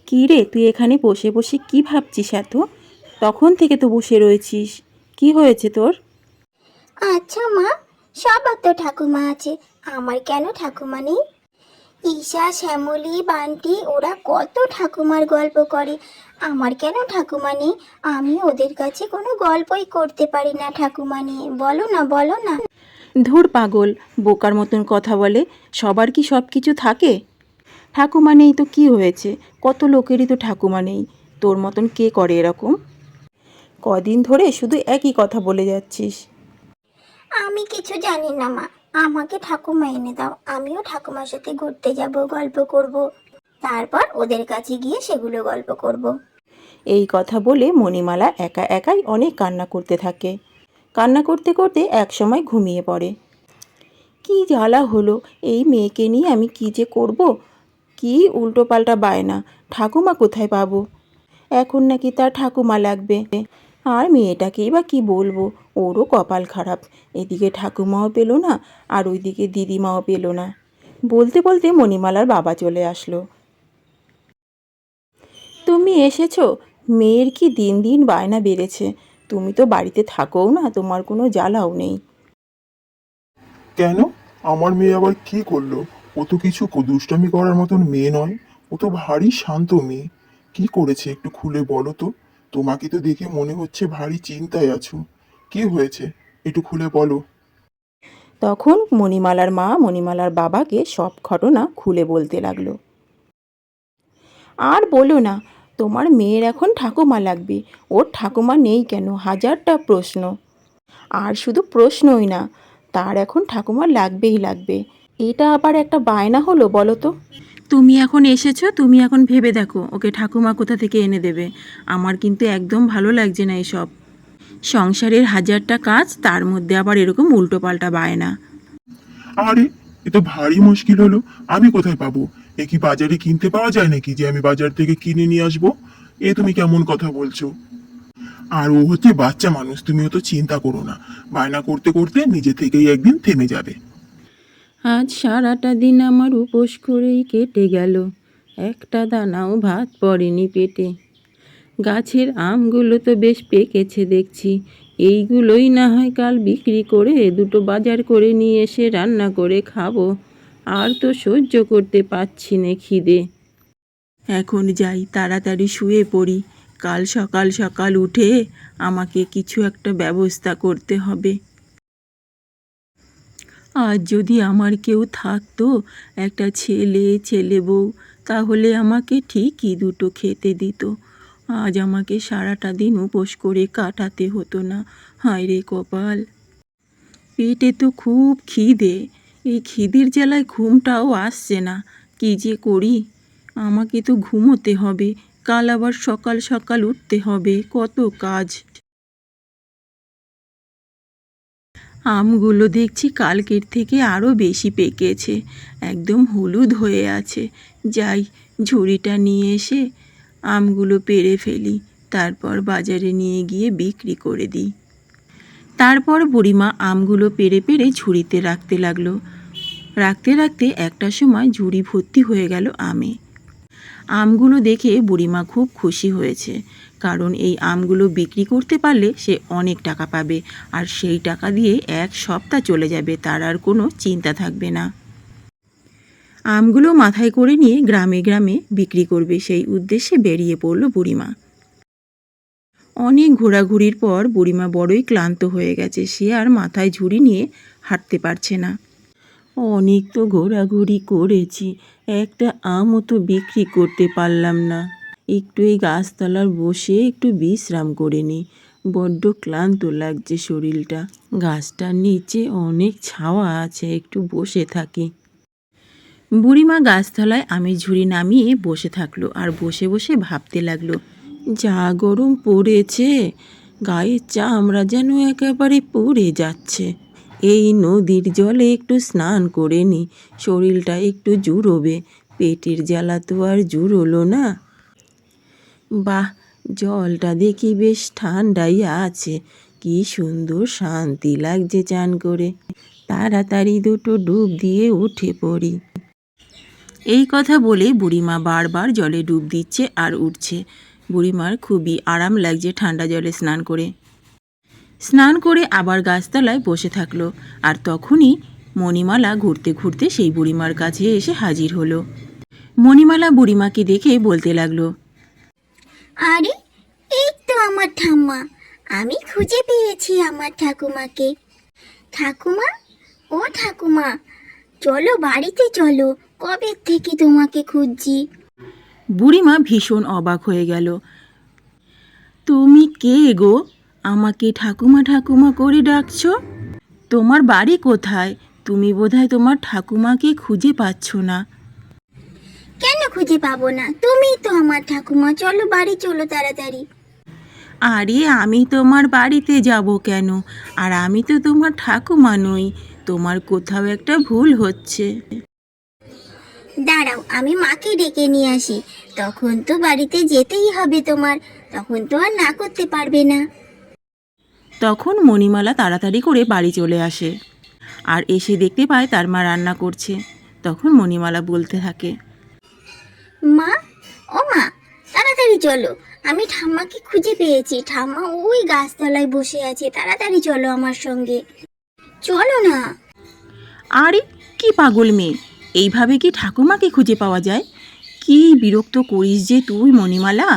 কী রে, তুই এখানে বসে বসে কী ভাবছিস এত? তখন থেকে তো বসে রয়েছিস। কি হয়েছে তোর? আচ্ছা মা, সবার তো ঠাকুমা আছে, আমার কেন ঠাকুমা নেই? ঈশা, শ্যামলী, বান্টি ওরা কত ঠাকুমার গল্প করে, আমার কেন ঠাকুমা নেই? আমি ওদের কাছে কোনো গল্পই করতে পারি না ঠাকুমা নিয়ে। বলো না, বলো না। ধুর পাগল, বোকার মতন কথা বলে। সবার কি সব কিছু থাকে? ঠাকুমা নেই তো কি হয়েছে? কত লোকেরই তো ঠাকুমা নেই। তোর মতন কে করে এরকম? কদিন ধরে শুধু একই কথা বলে যাচ্ছিস। আমি কিছু জানি না মা, আমাকে ঠাকুমা এনে দাও, আমিও ঠাকুমার সাথে ঘুরতে যাব, গল্প করব, তারপর ওদের কাছে গিয়ে সেগুলো গল্প করব। এই কথা বলে মণিমালা একা একাই অনেক কান্না করতে থাকে। কান্না করতে করতে একসময় ঘুমিয়ে পড়ে। কি জ্বালা হলো! এই মেয়েকে নিয়ে আমি কি যে করব! কি উল্টোপাল্টা বায়না! ঠাকুমা কোথায় পাবো? এখন নাকি তার ঠাকুমা লাগবে। আর মেয়েটাকেই বা কি বলবো, ওরও কপাল খারাপ। এদিকে ঠাকুমাও পেল না, আর ওইদিকে দিদিমাও পেল না। বলতে বলতে মণিমালার বাবা চলে আসলো। তুমি এসেছো? মেয়ের কি দিন দিন বায়না বেড়েছে। তুমি তো বাড়িতে থাকোও না, তোমার কোনো জ্বালাও নেই। কেন? আমার মেয়ে আবার কি করলো? ও তো কিছু দুষ্টামি করার মতন মেয়ে নয়। ও তো ভারী শান্ত মেয়ে। কি করেছে একটু খুলে বলো তো। তোমাকে তো দেখে মনে হচ্ছে ভারী চিন্তায় আছো। কি হয়েছে একটু খুলে বলো। তখন মণিমালার মা মণিমালার বাবাকে সব ঘটনা খুলে বলতে লাগলো। আর বলো না, তোমার মেয়ের এখন ঠাকুমা লাগবে। ওর ঠাকুমা নেই কেন? হাজারটা প্রশ্ন। আর শুধু প্রশ্নই না, তার এখন ঠাকুমা লাগবেই লাগবে। এটা আবার একটা বায়না হলো বলো তো? তুমি এখন এসেছো, তুমি এখন ভেবে দেখো ওকে ঠাকুমা কোথা থেকে এনে দেবে। আমার কিন্তু একদম ভালো লাগছে না এসব। সংসারের হাজারটা কাজ, তার মধ্যে আবার এরকম উল্টোপাল্টা বায়না। আরে, এ তো ভারী মুশকিল হলো। আমি কোথায় পাবো? এ কি বাজারে কিনতে পাওয়া যায় নাকি যে আমি বাজার থেকে কিনে নিয়ে আসবো? এ তুমি কেমন কথা বলছো? আর ও হচ্ছে বাচ্চা মানুষ, তুমিও তো চিন্তা করো না। বায়না করতে করতে নিজে থেকেই একদিন থেমে যাবে। আজ সারাটা দিন আমার উপোস করেই কেটে গেল। একটা দানাও ভাত পড়েনি পেটে। গাছের আমগুলো তো বেশ পেকেছে দেখছি। এইগুলোই না হয় কাল বিক্রি করে দুটো বাজার করে নিয়ে এসে রান্না করে খাবো। আর তো সহ্য করতে পারছি না খিদে। এখন যাই, তাড়াতাড়ি শুয়ে পড়ি। কাল সকাল সকাল উঠে আমাকে কিছু একটা ব্যবস্থা করতে হবে। আজ যদি আমার কেউ থাকতো, একটা ছেলে বউ, তাহলে আমাকে ঠিকই দুটো খেতে দিত। আজ আমাকে সারাটা দিন উপোস করে কাটাতে হতো না। হায় রে কপাল! পেটে তো খুব খিদে। এই খিদের জ্বালায় ঘুমটাও আসছে না। কী যে করি! আমাকে তো ঘুমোতে হবে, কাল আবার সকাল সকাল উঠতে হবে, কত কাজ। আমগুলো দেখছি কালকের থেকে আরও বেশি পেকেছে, একদম হলুদ হয়ে আছে। যাই, ঝুড়িটা নিয়ে এসে আমগুলো পেড়ে ফেলি, তারপর বাজারে নিয়ে গিয়ে বিক্রি করে দিই। তারপর বুড়িমা আমগুলো পেড়ে পেড়ে ঝুড়িতে রাখতে লাগলো। রাখতে রাখতে একটা সময় ঝুড়ি ভর্তি হয়ে গেল আমে। আমগুলো দেখে বুড়িমা খুব খুশি হয়েছে, কারণ এই আমগুলো বিক্রি করতে পারলে সে অনেক টাকা পাবে, আর সেই টাকা দিয়ে এক সপ্তাহ চলে যাবে, তার আর কোনো চিন্তা থাকবে না। আমগুলো মাথায় করে নিয়ে গ্রামে গ্রামে বিক্রি করবে, সেই উদ্দেশ্যে বেরিয়ে পড়ল বুড়িমা। অনেক ঘোরাঘুরির পর বুড়িমা বড়ই ক্লান্ত হয়ে গেছে, সে আর মাথায় ঝুড়ি নিয়ে হাঁটতে পারছে না। অনেক তো ঘোরাঘুরি করেছি, একটা আমও তো বিক্রি করতে পারলাম না। একটু এই গাছতলার বসে একটু বিশ্রাম করে নিই, বড্ড ক্লান্ত লাগছে শরীরটা। গাছটার নিচে অনেক ছাওয়া আছে, একটু বসে থাকি। বুড়িমা গাছতলায় আমের ঝুড়ি নামিয়ে বসে থাকলো, আর বসে বসে ভাবতে লাগলো, যা গরম পড়েছে, গায়ের চামড়া যেন একেবারে পুড়ে যাচ্ছে। এই নদীর জলে একটু স্নান করে নি, শরীরটা একটু জুড়োবে। পেটের জ্বালা তো আর জুড়োলো না। বাহ, জলটা দেখি বেশ ঠান্ডাই আছে, কি সুন্দর শান্তি লাগছে চান করে। তাড়াতাড়ি দুটো ডুব দিয়ে উঠে পড়ি। এই কথা বলে বুড়িমা বারবার জলে ডুব দিচ্ছে আর উঠছে। বুড়িমার খুবই আরাম লাগছে ঠান্ডা জলে স্নান করে। স্নান করে আবার গাছতলায় বসে থাকলো। আর তখনই মণিমালা ঘুরতে ঘুরতে সেই বুড়িমার কাছে এসে হাজির হলো। মণিমালা বুড়িমাকে দেখে বলতে লাগলো, আরে, এই তো আমার ঠাম্মা। আমি খুঁজে পেয়েছি আমার ঠাকুমাকে। ঠাকুমা, ও ঠাকুমা, চলো বাড়িতে চলো, কবে থেকে তোমাকে খুঁজছি। বুড়িমা ভীষণ অবাক হয়ে গেল। তুমি কে গো? আমাকে ঠাকুমা ঠাকুমা করে ডাকছো? তোমার বাড়ি কোথায়? তুমি বোধহয় তোমার ঠাকুমাকে খুঁজে পাচ্ছ না। কেন খুঁজে পাবো না? তুমিই তো আমার ঠাকুমা। চলো বাড়ি চলো তাড়াতাড়ি। আরে আমি তোমার বাড়িতে যাব কেন? আর আমি তো তোমার ঠাকুমা নই। তোমার কোথাও একটা ভুল হচ্ছে। দাঁড়াও, আমি মাকে ডেকে নিয়ে আসি। তখন তো বাড়িতে যেতেই হবে তোমার। তখন তো আর না করতে পারবে না। তখন মণিমালা তাড়াতাড়ি করে বাড়ি চলে আসে আর এসে দেখতে পায় তার মা রান্না করছে। তখন মণিমালা বলতে থাকে, মা, ও মা, তাড়াতাড়ি চলো। আমি ঠাম্মাকে খুঁজে পেয়েছি। ঠাম্মা ওই গাছতলায় বসে আছে। তাড়াতাড়ি চলো আমার সঙ্গে। চলো না। আরে কি পাগল মেয়ে, এইভাবে কি ঠাকুমাকে খুঁজে পাওয়া যায়? কি বিরক্ত করিস যে তুই মণিমালা।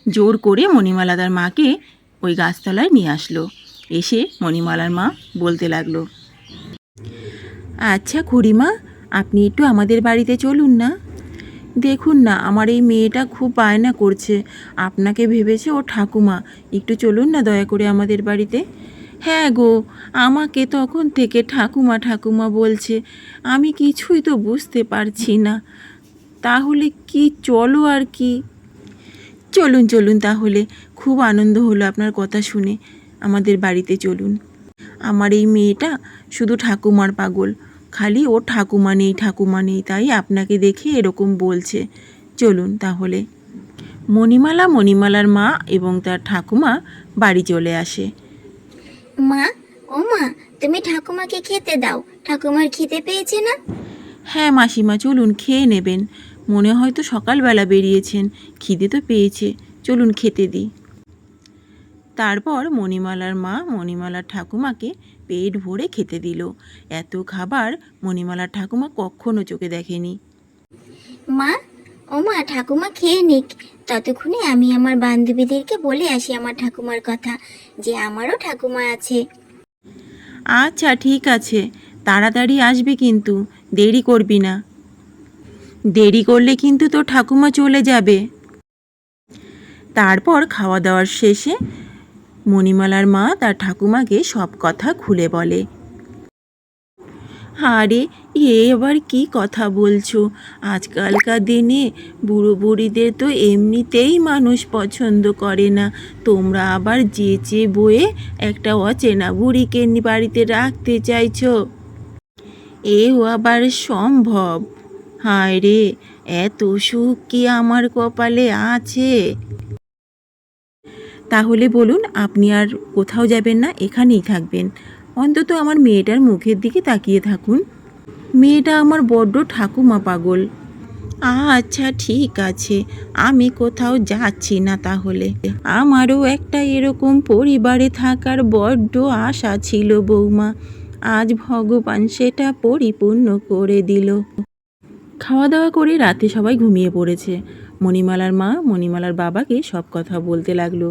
জোর করে মণিমালা তার মাকে ওই গাছতলায় নিয়ে আসলো। এসে মণিমালার মা বলতে লাগলো, আচ্ছা খুড়িমা, আপনি একটু আমাদের বাড়িতে চলুন না। দেখুন না, আমার এই মেয়েটা খুব বায়না করছে, আপনাকে ভেবেছে ও ঠাকুমা। একটু চলুন না দয়া করে আমাদের বাড়িতে। হ্যাঁ গো, আমাকে তখন থেকে ঠাকুমা ঠাকুমা বলছে, আমি কিছুই তো বুঝতে পারছি না। তাহলে কি চলো আর কি। চলুন চলুন তাহলে, খুব আনন্দ হলো আপনার কথা শুনে। আমাদের বাড়িতে চলুন। আমার এই মেয়েটা শুধু ঠাকুমার পাগল, খালি ও ঠাকুমা নেই ঠাকুমা নেই, তাই আপনাকে দেখে এরকম বলছে। চলুন তাহলে। মণিমালার মা এবং তার ঠাকুমা বাড়ি চলে আসে। মা, ও মা, তুমি ঠাকুমাকে খেতে দাও। ঠাকুমার খেতে পেয়েছে না? হ্যাঁ মাসিমা, চলুন খেয়ে নেবেন। মনে হয় তো সকালবেলা বেরিয়েছেন, খিদে তো পেয়েছে, চলুন খেতে দিই। তারপর মণিমালার মা মণিমালার ঠাকুমাকে পেট ভরে খেতে দিল। এত খাবার মণিমালার ঠাকুমা কখনো চোখে দেখেনি। মা, ও মা, ঠাকুমা খেয়ে নিক। ততক্ষণে আমি আমার বান্ধবীদেরকে বলে আসি আমার ঠাকুমার কথা, যে আমারও ঠাকুমা আছে। আচ্ছা ঠিক আছে, তাড়াতাড়ি আসবে কিন্তু, দেরি করবি না। দেরি করলে কিন্তু তোর ঠাকুমা চলে যাবে। তারপর খাওয়া দাওয়ার শেষে মণিমালার মা তার ঠাকুমাকে সব কথা খুলে বলে। আরে এ আবার কি কথা বলছো? আজকালকার দিনে বুড়ো বুড়িদের তো এমনিতেই মানুষ পছন্দ করে না, তোমরা আবার যেচে বয়ে একটা অচেনা বুড়িকে বাড়িতে রাখতে চাইছো? এও আবার সম্ভব? হায় রে, এত সুখ কি আমার কপালে আছে? তাহলে বলুন, আপনি আর কোথাও যাবেন না, এখানেই থাকবেন? অন্তত আমার মেয়েটার মুখের দিকে তাকিয়ে থাকুন। মেয়েটা আমার বড্ড ঠাকুমা পাগল। আচ্ছা ঠিক আছে, আমি কোথাও যাচ্ছি না তাহলে। আমারও একটা এরকম পরিবারে থাকার বড্ড আশা ছিল বৌমা, আজ ভগবান সেটা পরিপূর্ণ করে দিল। খাওয়া দাওয়া করে রাতে সবাই ঘুমিয়ে পড়েছে। মণিমালার মা মণিমালার বাবাকে সব কথা বলতে লাগলো।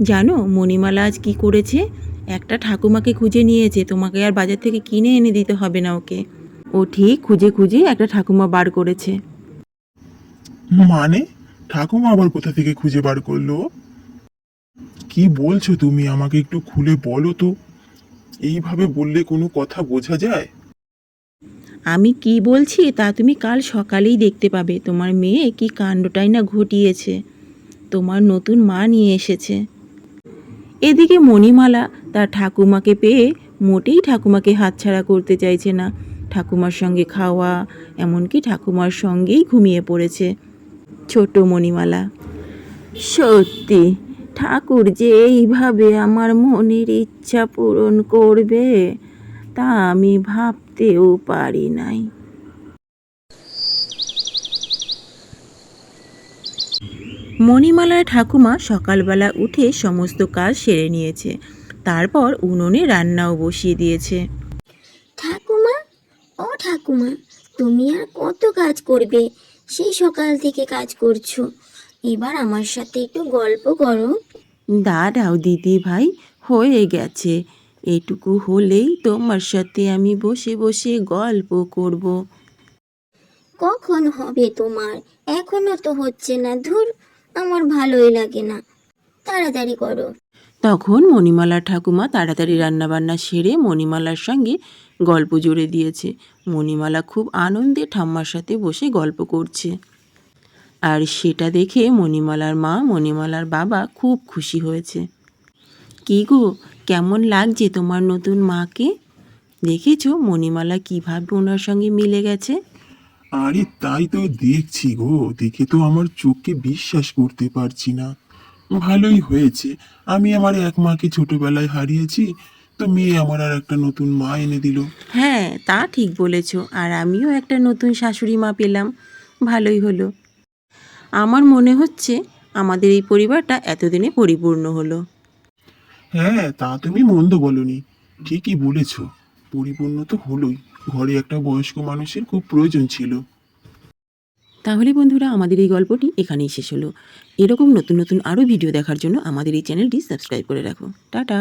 জানো মণিমালা আজ কি করেছে? একটা ঠাকুমাকে খুঁজে নিয়েছে, তোমাকে আর বাজার থেকে কিনে এনে দিতে হবে না ওকে। ও ঠিক খুঁজে খুঁজে একটা ঠাকুমা বার করেছে। মানে ঠাকুমা আবার কোথা থেকে খুঁজে বার করলো? কি বলছো তুমি? আমাকে একটু খুলে বলো তো। এইভাবে বললে কোনো কথা বোঝা যায়? আমি কি বলছি তা তুমি কাল সকালেই দেখতে পাবে। তোমার মেয়ে কি কাণ্ডটাই না ঘটিয়েছে। তোমার নতুন মা নিয়ে এসেছে। এদিকে মণিমালা তার ঠাকুমাকে পেয়ে মোটেই ঠাকুমাকে হাতছাড়া করতে চাইছে না। ঠাকুমার সঙ্গে খাওয়া, এমনকি ঠাকুমার সঙ্গেই ঘুমিয়ে পড়েছে ছোট মণিমালা। সত্যি ঠাকুর যে এইভাবে আমার মনের ইচ্ছা পূরণ করবে তা আমি ভাবতেও পারি নাই। মণিমালার ঠাকুমা সকালবেলা উঠে সমস্ত কাজ সেরে নিয়েছে, তারপর উনুনে রান্নাও বসিয়ে দিয়েছে। ঠাকুমা, ও ঠাকুমা, তুমি আর কত কাজ করবে? সেই সকাল থেকে কাজ করছো, এবার আমার সাথে একটু গল্প করো। দাঁড়াও দিদি ভাই, হয়ে গেছে। এটুকু হলেই তোমার সাথে আমি বসে বসে গল্প করব। কখন হবে তোমার? এখনো তো হচ্ছে না। ধুর, আমার ভালোই লাগে না, তাড়াতাড়ি করো। তখন মণিমালার ঠাকুমা তাড়াতাড়ি রান্নাবান্না সেরে মণিমালার সঙ্গে গল্প জুড়ে দিয়েছে। মণিমালা খুব আনন্দে ঠাম্মার সাথে বসে গল্প করছে। আর সেটা দেখে মণিমালার মা, মণিমালার বাবা খুব খুশি হয়েছে। কী গো, কেমন লাগছে তোমার নতুন মাকে? দেখেছো মণিমালা কীভাবে ওনার সঙ্গে মিলে গেছে? আরে তাই তো দেখছি গো, দেখে তো আমার চোখকে বিশ্বাস করতে পারছি না। ভালোই হয়েছে, আমি আমার এক মাকে ছোটবেলায় হারিয়েছি, তো মেয়ে আমার আর একটা নতুন মা এনে দিল। হ্যাঁ, তা ঠিক বলেছ। আর আমিও একটা নতুন শাশুড়ি মা পেলাম, ভালোই হলো। আমার মনে হচ্ছে আমাদের এই পরিবারটা এতদিনে পরিপূর্ণ হলো। হ্যাঁ, তা তুমি মন্দ বলনি, ঠিকই বলেছ। পরিপূর্ণ তো হলোই, ঘরে একটা বয়স্ক মানুষের খুব প্রয়োজন ছিল। তাহলে বন্ধুরা, আমাদের এই গল্পটি এখানেই শেষ হলো। এরকম নতুন নতুন আরও ভিডিও দেখার জন্য আমাদের এই চ্যানেলটি সাবস্ক্রাইব করে রাখো। টাটা।